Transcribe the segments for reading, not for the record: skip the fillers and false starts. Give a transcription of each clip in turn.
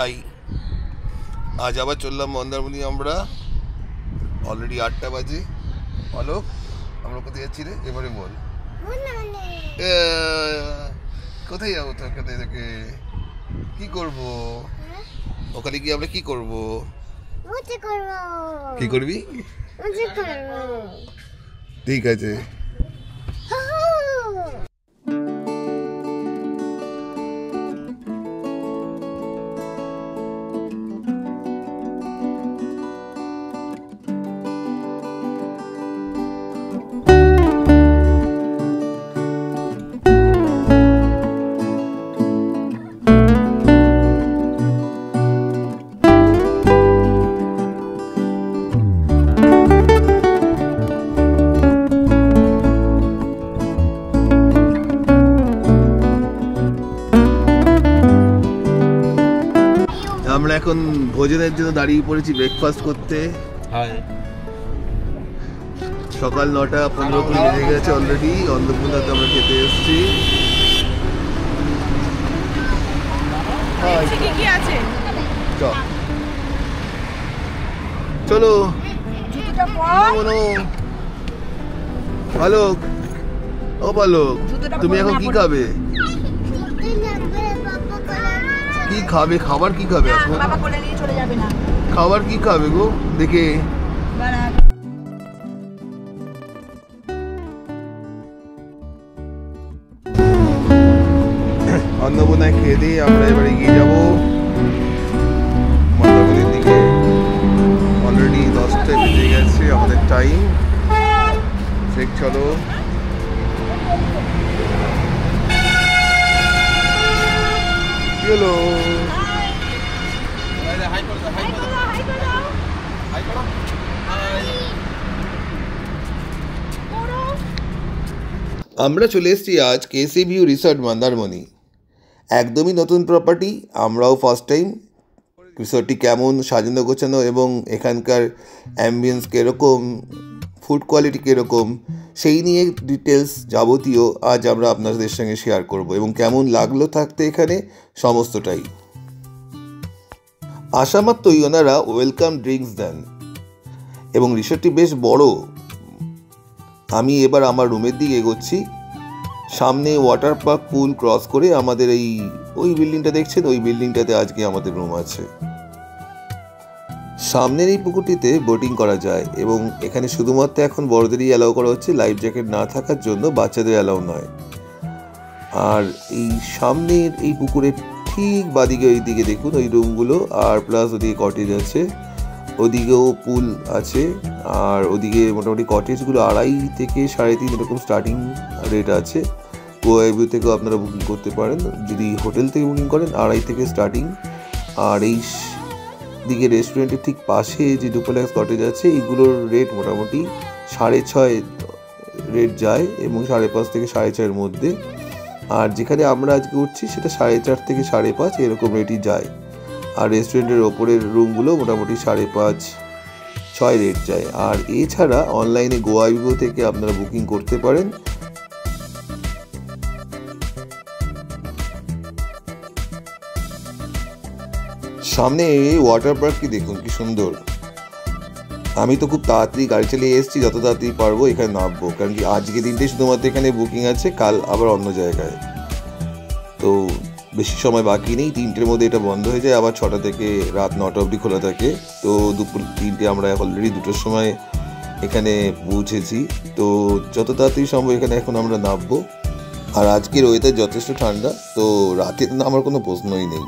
তাই আজ আবার চললাম মন্দারমণি। আমরা অলরেডি 8টা বাজে। অলোক, আমরা কোথায় যাচ্ছি রে? এবারে বল। কোথায় যাবো? তো ওখানে থেকে কি করবো? ওখানে গিয়ে আমরা কি করবো? কি করবি? ঠিক আছে। আমরা এখন ভোজনের জন্য দাঁড়িয়ে পড়েছি ব্রেকফাস্ট করতে। সকাল 9:15 বেজে গেছে অলরেডি। অন্নপূর্ণাতে আমরা খেতে এসেছি। চলো বালক, ও বালক, তুমি এখন কি খাবে? কি খাবে? খাবার কি খাবে এখন? খাবার কি খাবে গো? দেখে অন্নপূর্ণায় খেয়ে দিয়ে আমরা এবারে এগিয়ে যাবো মন্দারমণির দিকে। অলরেডি 10টা বেজে গেছে আমাদের টাইম। ঠিক, চলো। হ্যালো, আমরা চলে এসেছি আজ কেসি ভিউ রিসর্ট মন্দারমণি। একদমই নতুন প্রপার্টি, আমরাও ফার্স্ট টাইম। রিসর্টটি কেমন, সাজানো গোছানো এবং এখানকার অ্যাম্বিয়েন্স কীরকম, ফুড কোয়ালিটি কীরকম, সেই নিয়ে ডিটেলস যাবতীয় আজ আমরা আপনাদের সঙ্গে শেয়ার করব এবং কেমন লাগলো থাকতে এখানে, সমস্তটাই। আসা মাত্রই ওনারা ওয়েলকাম ড্রিঙ্কস দেন এবং রিসর্টটি বেশ বড়। আমি এবার আমার রুমের দিকে এগোচ্ছি। সামনে ওয়াটার পার্ক পুল ক্রস করে আমাদের ওই বিল্ডিংটা দেখছেন, ওই বিল্ডিংটাতে আজকে আমাদের রুম আছে। সামনের এই পুকুরটিতে বোটিং করা যায় এবং এখানে শুধুমাত্র এখন বড়দেরই অ্যালাউ করা হচ্ছে, লাইফ জ্যাকেট না থাকার জন্য বাচ্চাদের অ্যালাউ নয়। আর এই সামনের এই পুকুরের ঠিক বাদিকে ওই দিকে দেখুন ওই রুমগুলো, আর প্লাস ওদিকে কটেজ আছে, ওদিকেও পুল আছে। আর ওদিকে মোটামুটি কটেজগুলো 2.5 থেকে 3.5 এরকম স্টার্টিং রেট আছে। গোয়াভিউ থেকেও আপনারা বুকিং করতে পারেন। যদি হোটেল থেকে বুকিং করেন 2.5 থেকে স্টার্টিং। আর এই দিকে রেস্টুরেন্টের ঠিক পাশে যে ডুপ্লেক্স কটেজ আছে, এইগুলোর রেট মোটামুটি 6.5 রেট যায় এবং 5.5 থেকে 6.5 মধ্যে। আর যেখানে আমরা আজকে উঠছি সেটা 4.5 থেকে 5.5 এরকম রেটই যায়। আর রেস্টুরেন্টের ওপরের রুমগুলো মোটামুটি 5.5-6 রেট যায়। আর এছাড়া অনলাইনে গোয়াভিউ থেকে আপনারা বুকিং করতে পারেন। সামনে এই ওয়াটার পার্কটি দেখুন কি সুন্দর। আমি তো খুব তাড়াতাড়ি গাড়ি চালিয়ে এসেছি, যত তাড়াতাড়ি পারবো এখানে নামবো, কারণ কি আজকে দিনটাই শুধুমাত্র এখানে বুকিং আছে, কাল আবার অন্য জায়গায়। তো বেশি সময় বাকি নেই, 3টের মধ্যে এটা বন্ধ হয়ে যায়, আবার 6টা থেকে রাত 9টা অবধি খোলা থাকে। তো দুপুর 3টে আমরা অলরেডি 2টোর সময় এখানে পৌঁছেছি। তো যত তাড়াতাড়ি সম্ভব এখানে এখন আমরা নামবো। আর আজকের ওয়েদার যথেষ্ট ঠান্ডা, তো রাতে নামার কোনো প্রশ্নই নেই।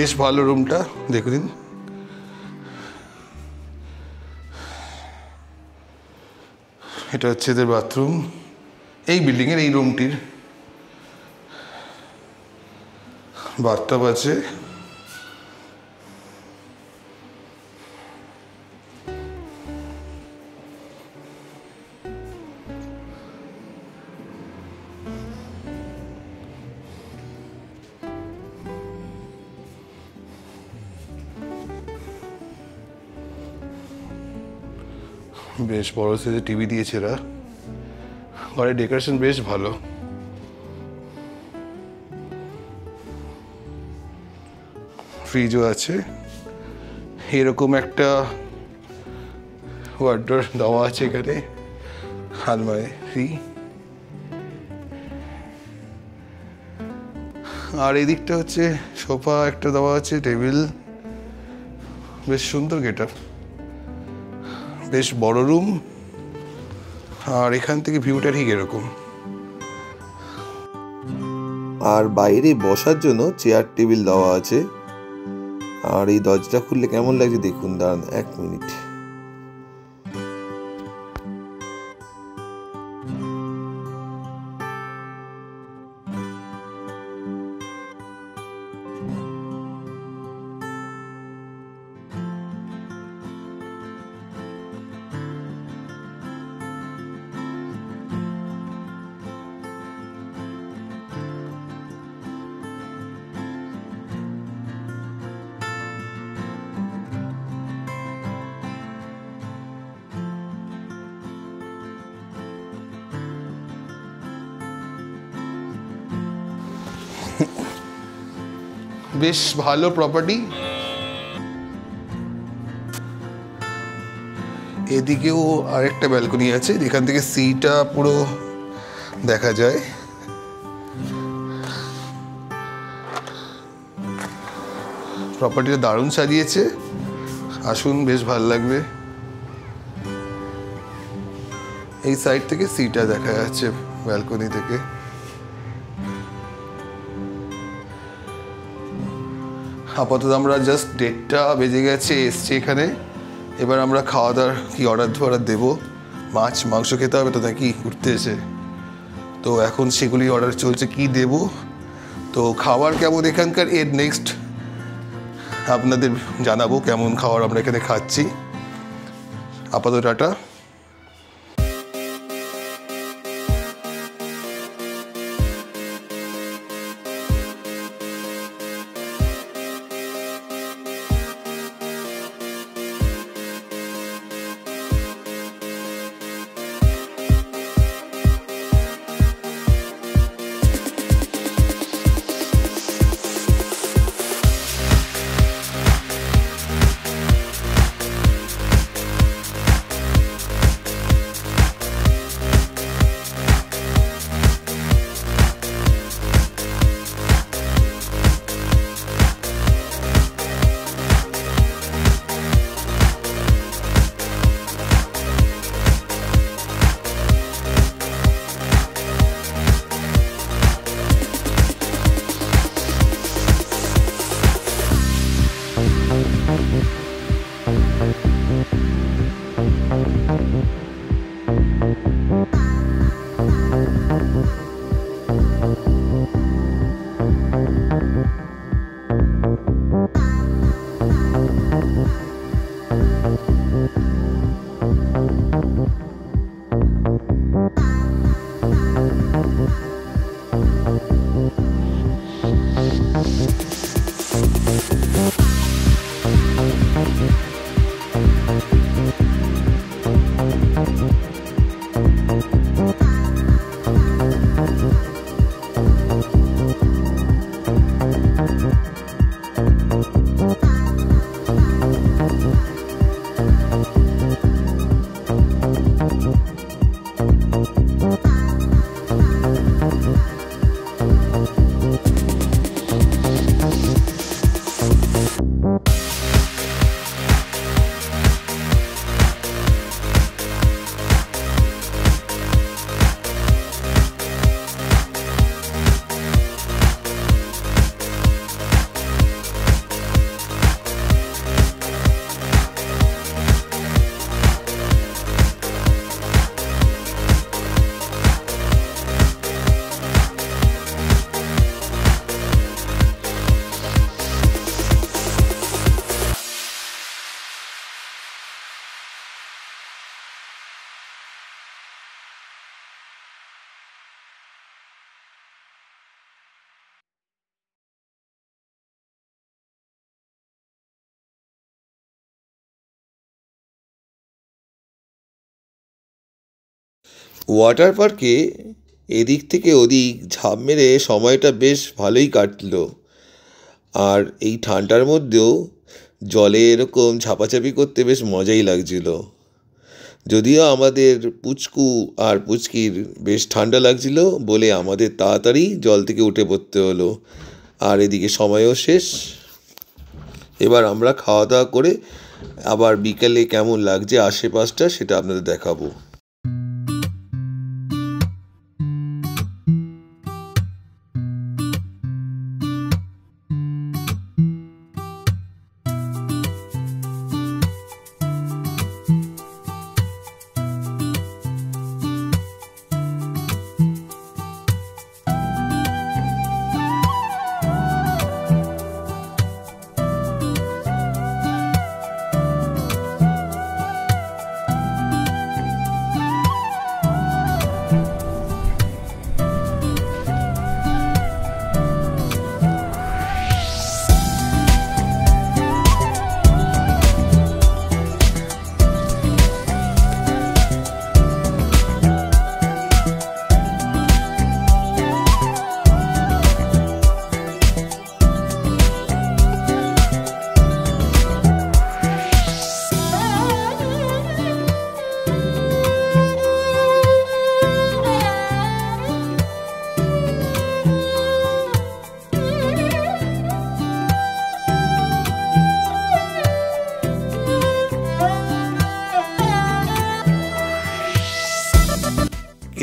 বেশ ভালো রুমটা, দেখুন। এটা হচ্ছে এদের বাথরুম, এই বিল্ডিংয়ের এই রুমটির। বাথটাব আছে, বেশ বড় সাইজের টিভি দিয়েছে এরা। ঘরের ডেকোরেশন বেশ ভালো। ফ্রিজও আছে, এরকম একটা ওয়ার্ডরোব দেওয়া আছে এখানে, আলমারি। আর এই দিকটা হচ্ছে সোফা একটা দেওয়া আছে, টেবিল। বেশ সুন্দর গেটআপ, বেশ বড় রুম। আর এখান থেকে ভিউটা ঠিক এরকম। আর বাইরে বসার জন্য চেয়ার টেবিল দেওয়া আছে। আর এই দরজাটা খুললে কেমন লাগছে দেখুন, দাঁড়ান 1 মিনিট। বেশ ভালো প্রপার্টি। এদিকেও আরেকটা ব্যালকনি আছে, এখান থেকে সিটা পুরো দেখা যায়। প্রপার্টিটা দারুণ সাজিয়েছে, আসুন, বেশ ভালো লাগবে। এই সাইড থেকে সিটা দেখা যাচ্ছে ব্যালকনি থেকে। আপাতত আমরা জাস্ট 1:30 বেজে গেছে, এসছি এখানে। এবার আমরা খাওয়া দাওয়ার কি অর্ডার দেবো। মাছ মাংস খেতে হবে তো নাকি ঘুরতে এসে, তো এখন সেগুলি অর্ডার চলছে কি দেব। তো খাবার কেমন এখানকার, এর নেক্সট আপনাদের জানাবো কেমন খাবার আমরা এখানে খাচ্ছি। আপাতত টাটা। ওয়াটার পার্কে এদিক থেকে ওদিক ঝাঁপ মেরে সময়টা বেশ ভালোই কাটলো। আর এই ঠান্ডার মধ্যেও জলে এরকম ঝাপাঝাপি করতে বেশ মজাই লাগছিল। যদিও আমাদের পুচকু আর পুচকির বেশ ঠান্ডা লাগছিল বলে আমাদের তাড়াতাড়ি জল থেকে উঠে পড়তে হলো। আর এদিকে সময়ও শেষ। এবার আমরা খাওয়া দাওয়া করে আবার বিকেলে কেমন লাগছে আশেপাশটা সেটা আপনাদের দেখাবো।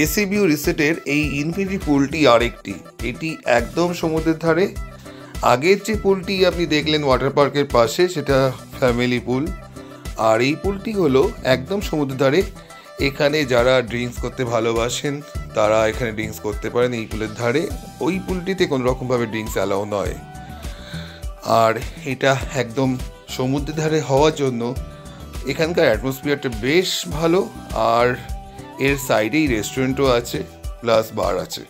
এসি ভিউ রিসোর্টের এই ইনফিনিটি পুলটি আরেকটি, এটি একদম সমুদ্রের ধারে। আগের যে পুলটি আপনি দেখলেন ওয়াটার পার্কের পাশে সেটা ফ্যামিলি পুল, আর এই পুলটি হলো একদম সমুদ্রের ধারে। এখানে যারা ড্রিঙ্কস করতে ভালোবাসেন তারা এখানে ড্রিঙ্কস করতে পারেন এই পুলের ধারে। ওই পুলটিতে কোনো রকমভাবে ড্রিঙ্কস অ্যালাউ নয়। আর এটা একদম সমুদ্রের ধারে হওয়ার জন্য এখানকার অ্যাটমসফিয়ারটা বেশ ভালো। আর এর সাইডেই রেস্টুরেন্টও আছে, প্লাস বার আছে।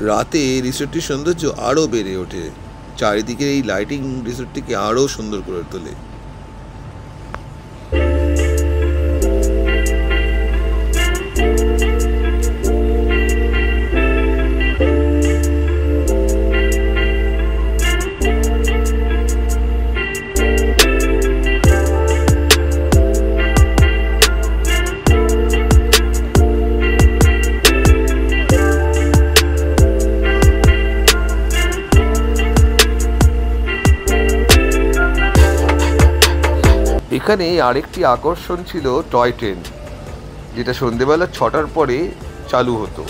রাতে রিসোর্টটির সৌন্দর্য আরও বেড়ে ওঠে। চারিদিকে এই লাইটিং রিসোর্টটিকে আরও সুন্দর করে তোলে। এখানে আরেকটি আকর্ষণ ছিল টয় ট্রেন, যেটা সন্ধেবেলা 6টার পরে চালু হতো।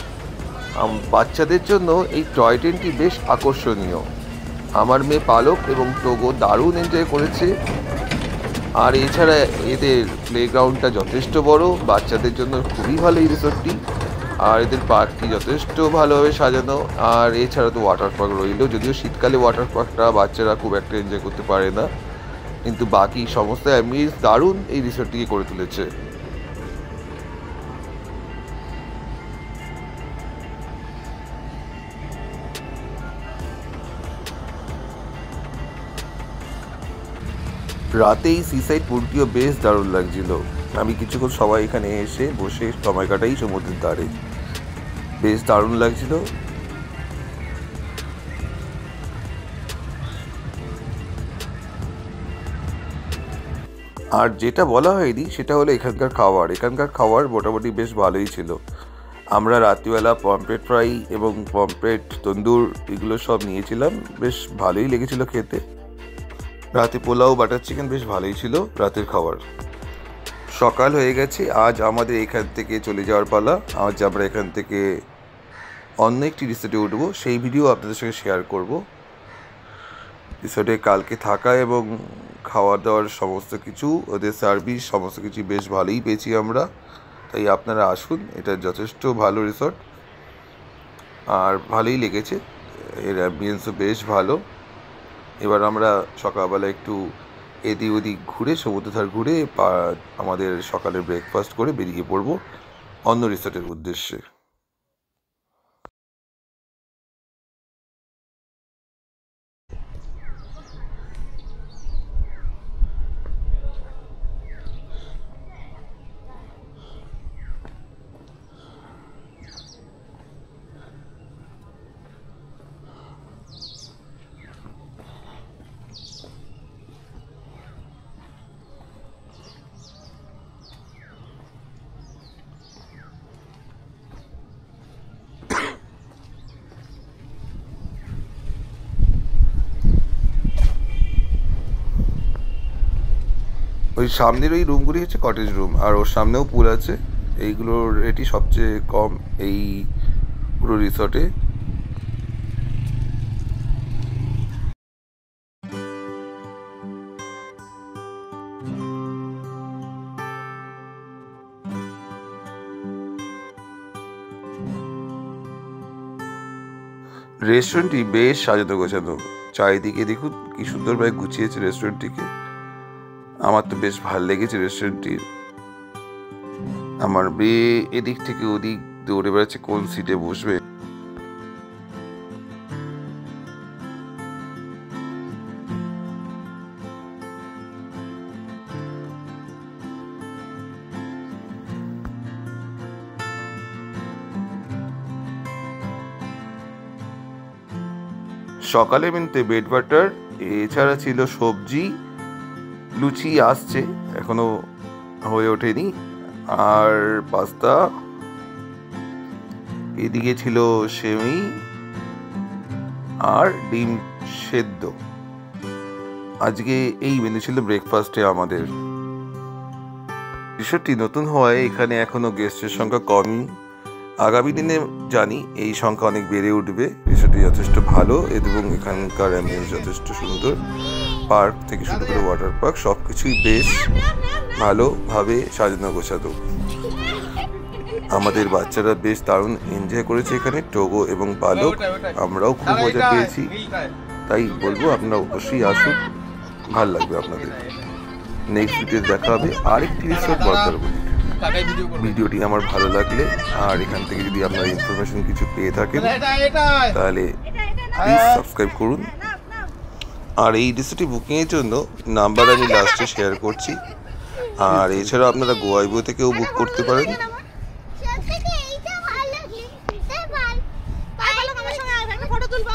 বাচ্চাদের জন্য এই টয় ট্রেনটি বেশ আকর্ষণীয়। আমার মেয়ে পালক এবং টোগো দারুণ এনজয় করেছে। আর এছাড়া এদের প্লেগ্রাউন্ডটা যথেষ্ট বড়, বাচ্চাদের জন্য খুবই ভালো এই রিসোর্টটি। আর এদের পার্কটি যথেষ্ট ভালোভাবে সাজানো। আর এছাড়া তো ওয়াটার পার্ক রইল, যদিও শীতকালে ওয়াটার পার্কটা বাচ্চারা খুব একটা এনজয় করতে পারে না, কিন্তু বাকি সমস্ত অ্যাম্বিয়েন্স দারুণ এই রিসোর্টটিকে করে তুলেছে। রাতে এই সিসাইড পুলটিও বেশ দারুণ লাগছিল। আমি কিছুক্ষণ সবাই এখানে এসে বসে সময় কাটাই সমুদ্রের ধারে, বেশ দারুণ লাগছিল। আর যেটা বলা হয়নি সেটা হলো এখানকার খাবার মোটামুটি বেশ ভালোই ছিল। আমরা রাত্রিবেলা পমফ্রেট ফ্রাই এবং পমফ্রেট তন্দুর এগুলো সব নিয়েছিলাম, বেশ ভালোই লেগেছিল খেতে। রাতে পোলাও বাটার চিকেন বেশ ভালোই ছিল রাতের খাবার। সকাল হয়ে গেছে, আজ আমাদের এখান থেকে চলে যাওয়ার পালা। আজ আমরা এখান থেকে অন্য একটি রিসোর্টে উঠবো, সেই ভিডিও আপনাদের সঙ্গে শেয়ার করব। রিসোর্টে কালকে থাকা এবং খাওয়া দাওয়ার সমস্ত কিছু, ওদের সার্ভিস সমস্ত কিছু বেশ ভালোই পেয়েছি আমরা। তাই আপনারা আসুন, এটা যথেষ্ট ভালো রিসোর্ট আর ভালোই লেগেছে, এর অ্যাম্বিয়েন্সও বেশ ভালো। এবার আমরা সকালবেলা একটু এদিক ওদিক ঘুরে সমুদ্র ধার ঘুরে আমাদের সকালের ব্রেকফাস্ট করে বেরিয়ে পড়বো অন্য রিসর্টের উদ্দেশ্যে। ওই সামনের ওই রুমগুলি হচ্ছে কটেজ রুম, আর ওর সামনেও পুল আছে। এইগুলোর রেটই সবচেয়ে কম এই পুরো রিসর্টে। রেস্টুরেন্টটি বেশ সাজানো গোছানো, চারিদিকে দেখুন কি সুন্দরভাবে গুছিয়েছে রেস্টুরেন্টটিকে। আমার তো বেশ ভালো লেগেছে রেস্টুরেন্টটির। আমার মেয়ে এদিক থেকে ওদিক দৌড়ে বেড়াচ্ছে কোন সিটে বসবে। সকালে মেনুতে ব্রেড বাটার, এছাড়া ছিল সবজি, লুচি আসছে এখনো হয়ে ওঠেনি, আর পাস্তা। এদিকে ছিল সেমি আর ডিম সেদ্ধ। আজকে এই মেনু ছিল ব্রেকফাস্টে আমাদের। রিসর্টটি নতুন হওয়ায় এখানে এখনো গেস্টের সংখ্যা কমই। আগামী দিনে জানি এই সংখ্যা অনেক বেড়ে উঠবে। রিসর্টটি যথেষ্ট ভালো এবং এখানকার অ্যাম্বিয়েন্স যথেষ্ট সুন্দর। পার্ক থেকে শুরু করে ওয়াটার পার্ক সব কিছুই বেশ ভালোভাবে সাজানো গোছানো। আমাদের বাচ্চারা বেশ দারুণ এনজয় করেছে এখানে, টোগো এবং পালক। আমরাও খুব মজা পেয়েছি। তাই বলবো আপনারা অবশ্যই আসুন, ভালো লাগবে আপনাদের। নেক্সট ভিডিও দেখা হবে আরেকটি রিসর্ট মন্দারমণির। ভিডিওটি আমার ভালো লাগলে আর এখান থেকে যদি আপনারা ইনফরমেশন কিছু পেয়ে থাকেন তাহলে প্লিজ সাবস্ক্রাইব করুন। আর এই রিসর্টটি বুকিংয়ের জন্য নাম্বার আমি লাস্টে শেয়ার করছি। আর এছাড়া আপনারা গোয়াইবো থেকেও বুক করতে পারেন। ফটো তুলবে